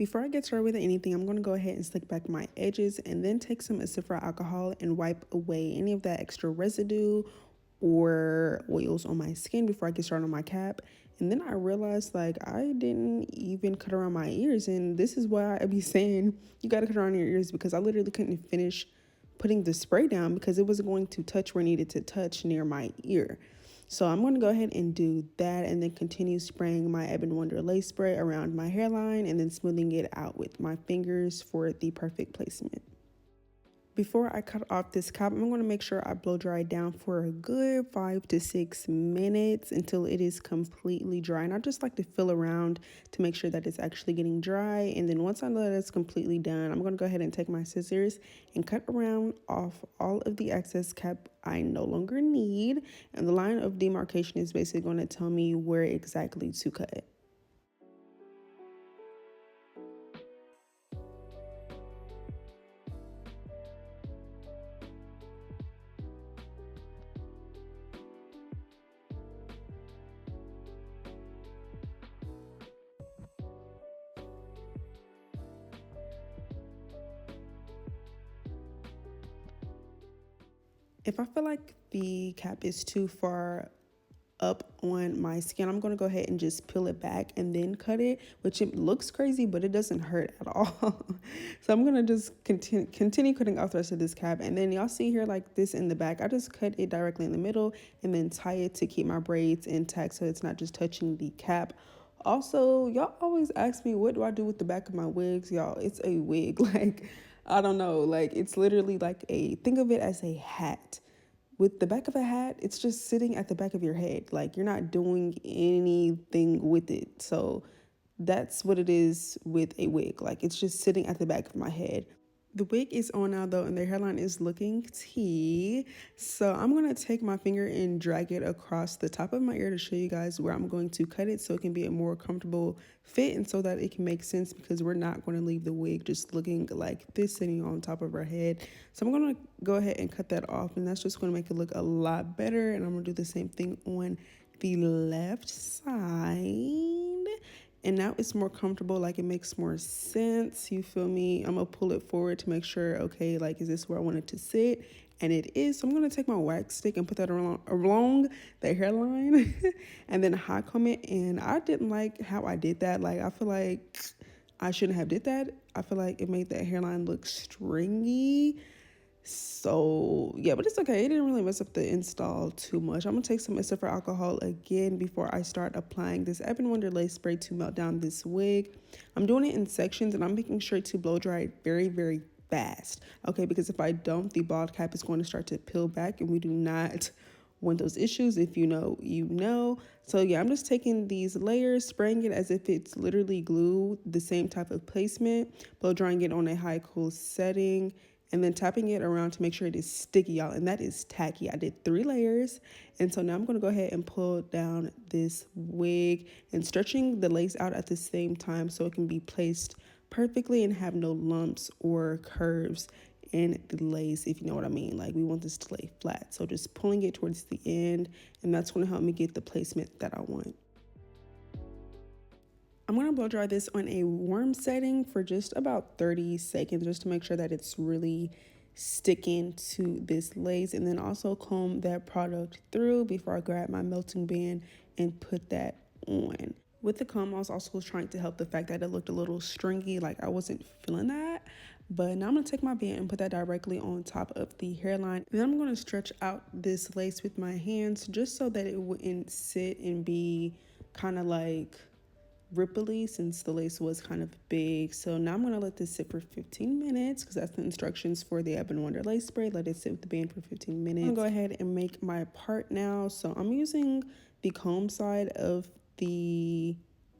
Before I get started with anything, I'm going to go ahead and slick back my edges and then take some acetic alcohol and wipe away any of that extra residue or oils on my skin before I get started on my cap. And then I realized like I didn't even cut around my ears, and this is why I be saying you got to cut around your ears, because I literally couldn't finish putting the spray down because it wasn't going to touch where it needed to touch near my ear. So I'm going to go ahead and do that and then continue spraying my Ebon Wonder lace spray around my hairline and then smoothing it out with my fingers for the perfect placement. Before I cut off this cap, I'm going to make sure I blow dry it down for a good 5 to 6 minutes until it is completely dry. And I just like to feel around to make sure that it's actually getting dry. And then once I know that it's completely done, I'm going to go ahead and take my scissors and cut around off all of the excess cap I no longer need. And the line of demarcation is basically going to tell me where exactly to cut. If I feel like the cap is too far up on my skin, I'm going to go ahead and just peel it back and then cut it, which it looks crazy, but it doesn't hurt at all. So I'm going to just continue cutting off the rest of this cap. And then y'all see here like this in the back, I just cut it directly in the middle and then tie it to keep my braids intact so it's not just touching the cap. Also, y'all always ask me, what do I do with the back of my wigs? Y'all, it's a wig. Like, I don't know, like it's literally like think of it as a hat. With the back of a hat, it's just sitting at the back of your head. Like you're not doing anything with it. So that's what it is with a wig. Like it's just sitting at the back of my head. The wig is on now though, and their hairline is looking tea. So I'm going to take my finger and drag it across the top of my ear to show you guys where I'm going to cut it so it can be a more comfortable fit and so that it can make sense, because we're not going to leave the wig just looking like this sitting on top of our head. So I'm going to go ahead and cut that off, and that's just going to make it look a lot better. And I'm going to do the same thing on the left side. And now it's more comfortable, like it makes more sense, you feel me? I'm gonna pull it forward to make sure, okay, like is this where I want it to sit? And it is. So I'm gonna take my wax stick and put that along the hairline and then hot comb it. And I didn't like how I did that. Like I feel like I shouldn't have did that. I feel like it made that hairline look stringy. So yeah, but it's okay. It didn't really mess up the install too much. I'm gonna take some acetic alcohol again before I start applying this Ebon Wonder lace spray to melt down this wig. I'm doing it in sections, and I'm making sure to blow dry it very, very fast. Okay, because if I don't, the bald cap is going to start to peel back, and we do not want those issues. If you know, you know. So yeah, I'm just taking these layers, spraying it as if it's literally glue, the same type of placement, blow drying it on a high cool setting, and then tapping it around to make sure it is sticky, y'all. And that is tacky. I did 3 layers. And so now I'm going to go ahead and pull down this wig and stretching the lace out at the same time so it can be placed perfectly and have no lumps or curves in the lace, if you know what I mean. Like we want this to lay flat. So just pulling it towards the end, and that's going to help me get the placement that I want. I'm going to blow dry this on a warm setting for just about 30 seconds just to make sure that it's really sticking to this lace, and then also comb that product through before I grab my melting band and put that on. With the comb, I was also trying to help the fact that it looked a little stringy, like I wasn't feeling that. But now I'm going to take my band and put that directly on top of the hairline. And then I'm going to stretch out this lace with my hands just so that it wouldn't sit and be kind of like ripply, since the lace was kind of big. So now I'm going to let this sit for 15 minutes because that's the instructions for the Ebon Wonder lace spray. Let it sit with the band for 15 minutes. I'm going to go ahead and make my part now. So I'm using the comb side of the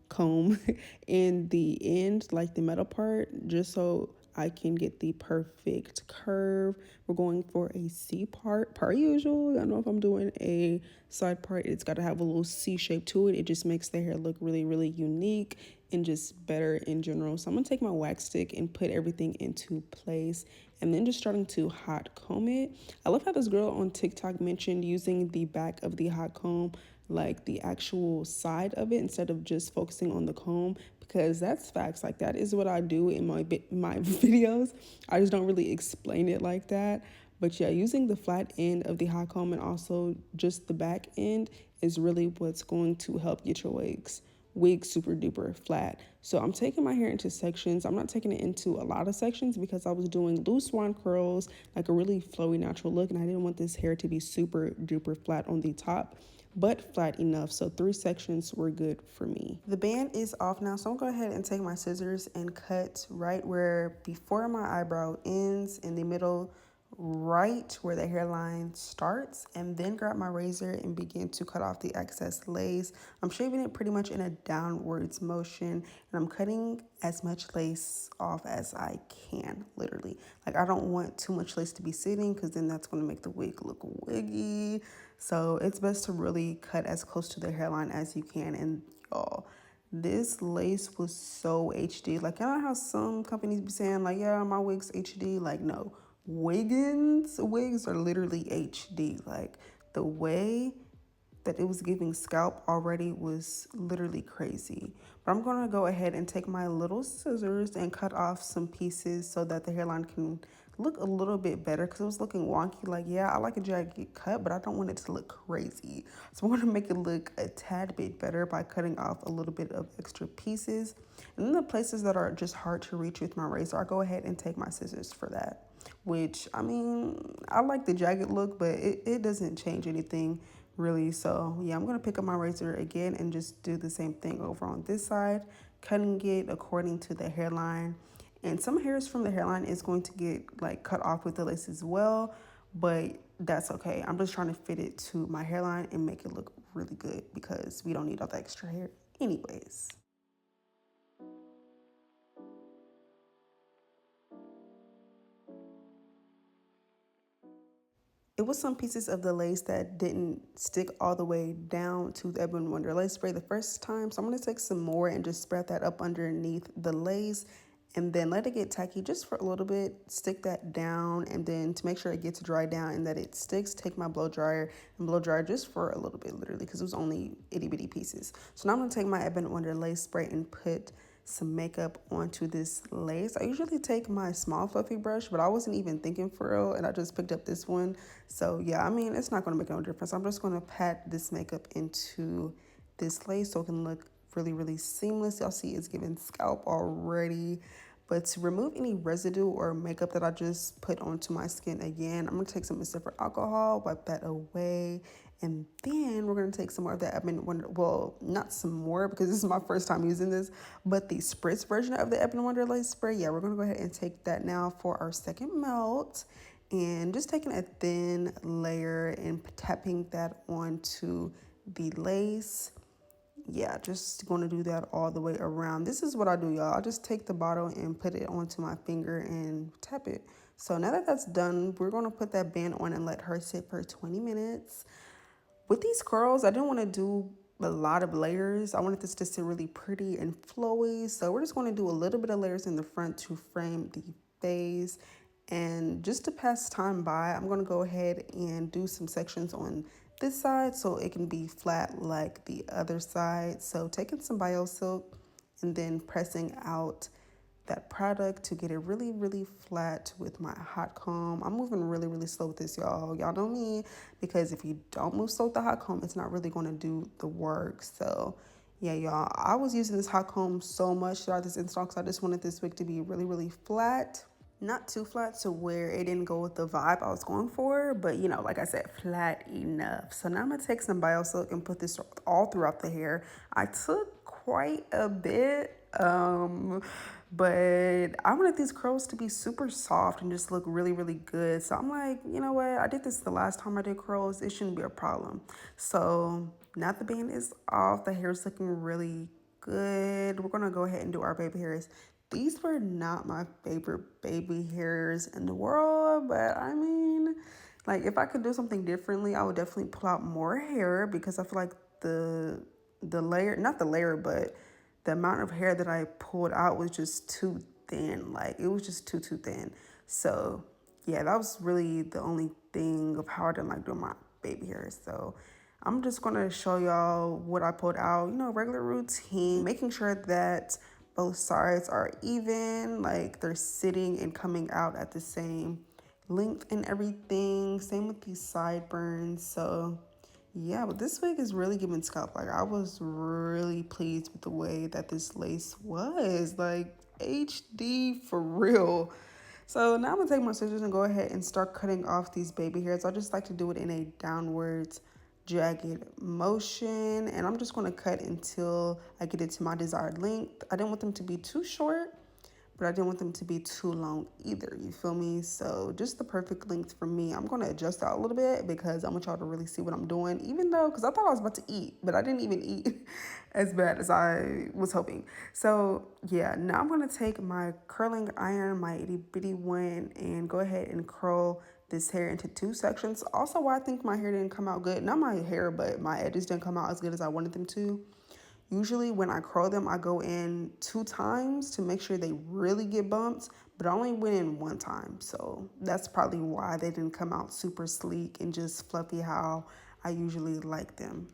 comb in the end, like the metal part, just so I can get the perfect curve. We're going for a C part per usual. I don't know if I'm doing a side part. It's got to have a little C shape to it. It just makes the hair look really, really unique and just better in general. So I'm gonna take my wax stick and put everything into place, and then just starting to hot comb it. I love how this girl on TikTok mentioned using the back of the hot comb, like the actual side of it, instead of just focusing on the comb, because that's facts. Like that is what I do in my videos. I just don't really explain it like that. But yeah, using the flat end of the hot comb and also just the back end is really what's going to help get your wig super duper flat. So I'm taking my hair into sections. I'm not taking it into a lot of sections because I was doing loose swan curls, like a really flowy natural look, and I didn't want this hair to be super duper flat on the top, but flat enough. So 3 sections were good for me. The band is off now, so I'm gonna go ahead and take my scissors and cut right where before my eyebrow ends, in the middle, right where the hairline starts, and then grab my razor and begin to cut off the excess lace. I'm shaving it pretty much in a downwards motion, and I'm cutting as much lace off as I can, literally. Like I don't want too much lace to be sitting because then that's going to make the wig look wiggy. So it's best to really cut as close to the hairline as you can. And y'all, this lace was so HD. Like, you know how some companies be saying like, yeah, my wig's HD? Like, no. Wiggins wigs are literally HD. Like the way that it was giving scalp already was literally crazy. But I'm gonna go ahead and take my little scissors and cut off some pieces so that the hairline can look a little bit better, because it was looking wonky. Like, yeah, I like a jagged cut, but I don't want it to look crazy. So I'm gonna make it look a tad bit better by cutting off a little bit of extra pieces. And then the places that are just hard to reach with my razor, I go ahead and take my scissors for that. Which, I mean, I like the jagged look, but it doesn't change anything really. So yeah, I'm gonna pick up my razor again and just do the same thing over on this side, cutting it according to the hairline. And some hairs from the hairline is going to get like cut off with the lace as well, but that's okay. I'm just trying to fit it to my hairline and make it look really good because we don't need all the extra hair anyways. It was some pieces of the lace that didn't stick all the way down to the Ebony Wonder lace spray the first time. So I'm going to take some more and just spread that up underneath the lace and then let it get tacky just for a little bit. Stick that down, and then to make sure it gets dry down and that it sticks, take my blow dryer and blow dry just for a little bit, literally, because it was only itty bitty pieces. So now I'm going to take my Ebony Wonder lace spray and put some makeup onto this lace. I usually take my small fluffy brush, but I wasn't even thinking for real, and I just picked up this one. So yeah, I mean, it's not going to make no difference. I'm just going to pat this makeup into this lace so it can look really, really seamless. Y'all see it's giving scalp already. But to remove any residue or makeup that I just put onto my skin again, I'm going to take some Mr. Alcohol, wipe that away, and then we're going to take some more of that Ebony Wonder, well, not some more because this is my first time using this, but the spritz version of the Ebony Wonder lace spray. Yeah, we're going to go ahead and take that now for our second melt, and just taking a thin layer and tapping that onto the lace. Yeah, just going to do that all the way around. This is what I do, y'all. I just take the bottle and put it onto my finger and tap it. So now that that's done, we're going to put that band on and let her sit for 20 minutes. With these curls, I didn't want to do a lot of layers. I wanted this to sit really pretty and flowy. So we're just going to do a little bit of layers in the front to frame the face. And just to pass time by, I'm going to go ahead and do some sections on this side so it can be flat like the other side. So taking some BioSilk and then pressing out that product to get it really, really flat with my hot comb. I'm moving really, really slow with this, y'all. Y'all know me, because if you don't move slow with the hot comb, it's not really going to do the work. So yeah, y'all, I was using this hot comb so much throughout this install because I just wanted this wig to be really, really flat. Not too flat to where it didn't go with the vibe I was going for, but you know, like I said, flat enough. So now I'm gonna take some BioSilk and put this all throughout the hair. I took quite a bit, but I wanted these curls to be super soft and just look really, really good. So I'm like, you know what? I did this the last time I did curls. It shouldn't be a problem. So now the band is off. The hair's looking really good. We're gonna go ahead and do our baby hairs. These were not my favorite baby hairs in the world, but I mean, like if I could do something differently, I would definitely pull out more hair because I feel like the layer, not the layer, but the amount of hair that I pulled out was just too thin. Like it was just too thin. So yeah, that was really the only thing of how I didn't like doing my baby hairs. So I'm just gonna show y'all what I pulled out, you know, regular routine, making sure that both sides are even, like they're sitting and coming out at the same length and everything. Same with these sideburns. So yeah, but this wig is really giving scalp. Like I was really pleased with the way that this lace was. Like HD for real. So now I'm gonna take my scissors and go ahead and start cutting off these baby hairs. I just like to do it in a downwards jagged motion, and I'm just gonna cut until I get it to my desired length. I didn't want them to be too short, but I didn't want them to be too long either. You feel me? So just the perfect length for me. I'm gonna adjust out a little bit because I want y'all to really see what I'm doing, even though, because I thought I was about to eat, but I didn't even eat as bad as I was hoping. So yeah, now I'm gonna take my curling iron, my itty bitty one, and go ahead and curl this hair into two sections. Also, why I think my hair didn't come out good, not my hair, but my edges didn't come out as good as I wanted them to. Usually when I curl them, I go in 2 times to make sure they really get bumped, but I only went in 1 time. So that's probably why they didn't come out super sleek and just fluffy how I usually like them.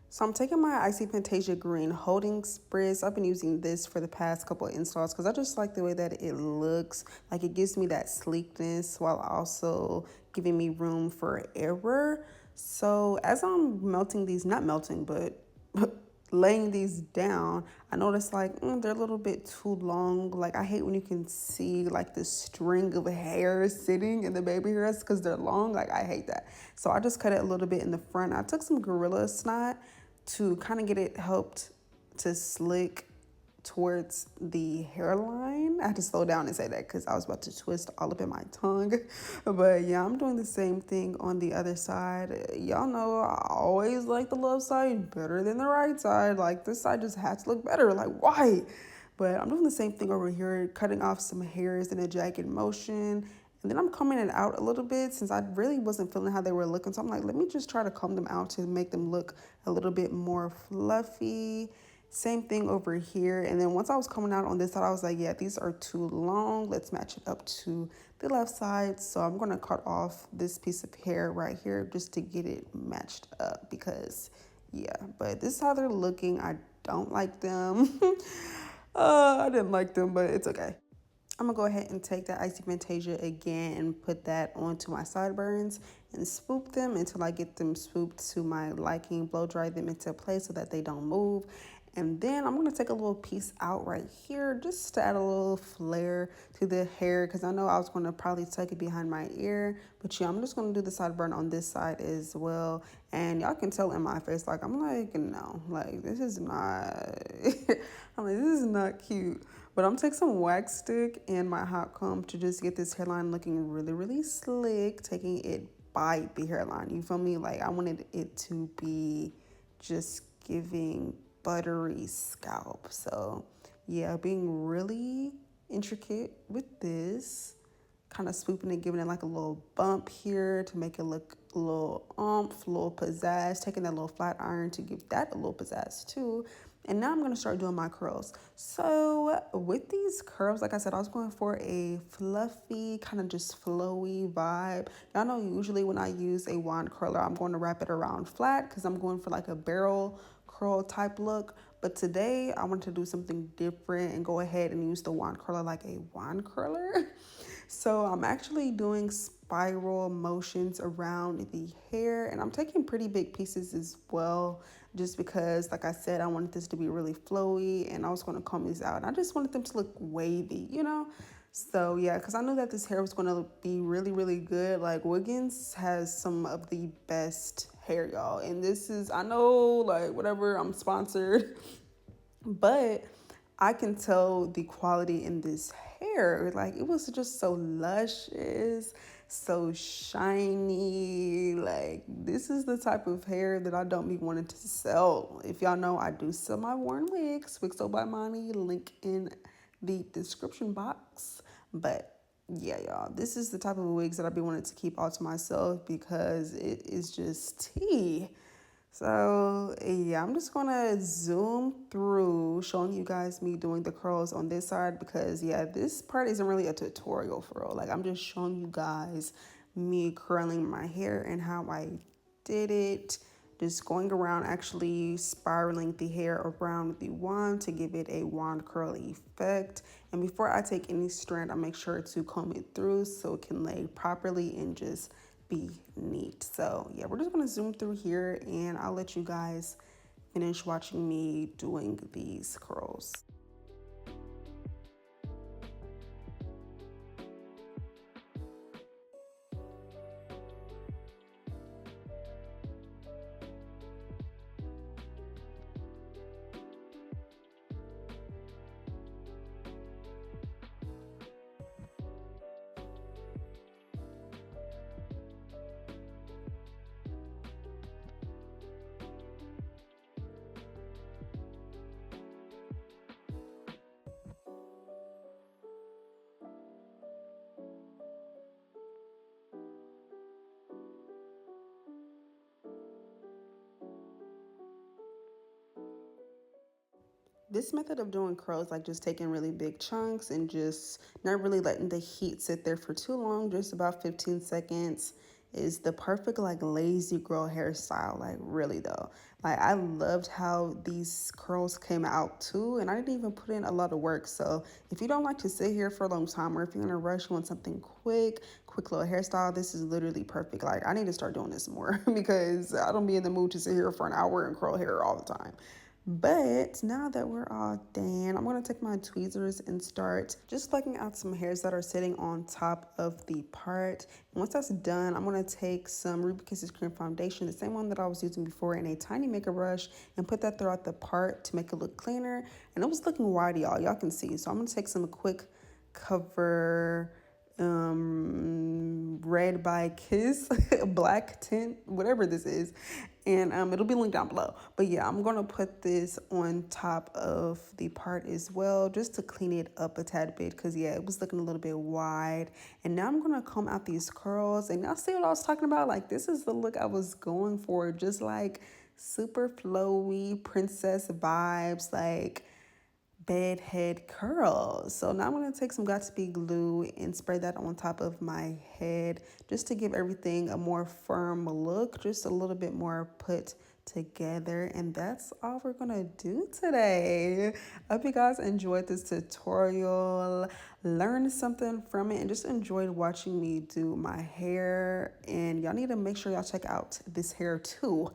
So I'm taking my Icy Fantasia Green holding spritz. I've been using this for the past couple of installs because I just like the way that it looks. Like it gives me that sleekness while also giving me room for error. So as I'm melting these, not melting, but laying these down, I noticed like they're a little bit too long. Like I hate when you can see like this string of hair sitting in the baby hairs because they're long. Like I hate that. So I just cut it a little bit in the front. I took some Gorilla Snot to kind of get it helped to slick towards the hairline. I had to slow down and say that because I was about to twist all up in my tongue. But yeah, I'm doing the same thing on the other side. Y'all know I always like the left side better than the right side. Like this side just has to look better. Like why? But I'm doing the same thing over here, cutting off some hairs in a jagged motion. And then I'm combing it out a little bit since I really wasn't feeling how they were looking. So I'm like, let me just try to comb them out to make them look a little bit more fluffy. Same thing over here. And then once I was coming out on this side, I was like, yeah, these are too long. Let's match it up to the left side. So I'm going to cut off this piece of hair right here just to get it matched up because, yeah. But this is how they're looking. I don't like them. I didn't like them, but it's okay. I'm gonna go ahead and take that Icy Fantasia again and put that onto my sideburns and swoop them until I get them swooped to my liking, blow dry them into place so that they don't move. And then I'm gonna take a little piece out right here just to add a little flair to the hair because I know I was gonna probably tuck it behind my ear, but yeah, I'm just gonna do the sideburn on this side as well. And y'all can tell in my face, like I'm like, no, like this is not, I'm like, this is not cute. But I'm gonna take some wax stick and my hot comb to just get this hairline looking really, really slick, taking it by the hairline. You feel me? Like I wanted it to be just giving buttery scalp. So yeah, being really intricate with this, kind of swooping and giving it like a little bump here to make it look a little oomph, a little pizzazz, taking that little flat iron to give that a little pizzazz too. And now I'm gonna start doing my curls. So with these curls, like I said, I was going for a fluffy, kind of just flowy vibe. Y'all know usually when I use a wand curler, I'm going to wrap it around flat because I'm going for like a barrel curl type look. But today I wanted to do something different and go ahead and use the wand curler like a wand curler. So I'm actually doing spiral motions around the hair and I'm taking pretty big pieces as well just because, like I said, I wanted this to be really flowy and I was going to comb these out. I just wanted them to look wavy, you know? So yeah, because I knew that this hair was going to be really, really good. Like Wiggins has some of the best hair, y'all. And this is, I know, like whatever, I'm sponsored, but I can tell the quality in this hair. Like it was just so luscious, so shiny. Like this is the type of hair that I don't be wanting to sell. If y'all know, I do sell my worn wigs, Wigso by Monty, link in the description box. But yeah, y'all, this is the type of wigs that I be wanting to keep all to myself because it is just tea. So yeah, I'm just gonna zoom through showing you guys me doing the curls on this side because yeah, this part isn't really a tutorial for real. Like I'm just showing you guys me curling my hair and how I did it just going around, actually spiraling the hair around the wand to give it a wand curl effect. And before I take any strand, I make sure to comb it through so it can lay properly and just be neat. So yeah, we're just gonna zoom through here and I'll let you guys finish watching me doing these curls. This method of doing curls, like just taking really big chunks and just not really letting the heat sit there for too long, just about 15 seconds, is the perfect like lazy girl hairstyle. Like really though, like I loved how these curls came out too, and I didn't even put in a lot of work. So if you don't like to sit here for a long time, or if you're in a rush, you want something quick little hairstyle, this is literally perfect. Like I need to start doing this more because I don't be in the mood to sit here for an hour and curl hair all the time. But now that we're all done, I'm going to take my tweezers and start just plucking out some hairs that are sitting on top of the part. And once that's done, I'm going to take some Ruby Kisses Cream Foundation, the same one that I was using before, in a tiny makeup brush and put that throughout the part to make it look cleaner. And it was looking wide, y'all can see. So I'm going to take some quick cover red by Kiss black tint, whatever this is, and it'll be linked down below. But yeah, I'm gonna put this on top of the part as well, just to clean it up a tad bit, because yeah, it was looking a little bit wide. And now I'm gonna comb out these curls, and y'all see what I was talking about? Like this is the look I was going for, just like super flowy princess vibes, like bedhead curls. So now I'm going to take some Got2b glue and spray that on top of my head just to give everything a more firm look, just a little bit more put together. And that's all we're going to do today. I hope you guys enjoyed this tutorial, learned something from it, and just enjoyed watching me do my hair. And y'all need to make sure y'all check out this hair too,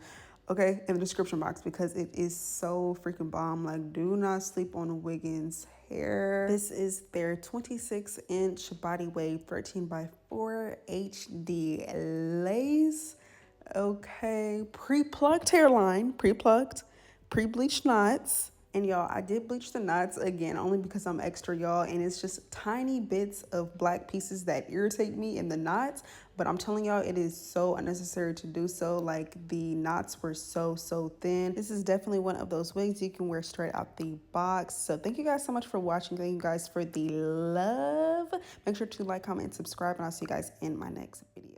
okay, in the description box, because it is so freaking bomb. Like, do not sleep on Wiggins Hair. This is their 26-inch body wave 13x4 HD lace. Okay, pre-plucked hairline, pre-plucked, pre-bleached knots. And y'all, I did bleach the knots again, only because I'm extra, y'all, and it's just tiny bits of black pieces that irritate me in the knots. But I'm telling y'all, it is so unnecessary to do so. Like, the knots were so thin. This is definitely one of those wigs you can wear straight out the box. So thank you guys so much for watching. Thank you guys for the love. Make sure to like, comment, and subscribe, and I'll see you guys in my next video.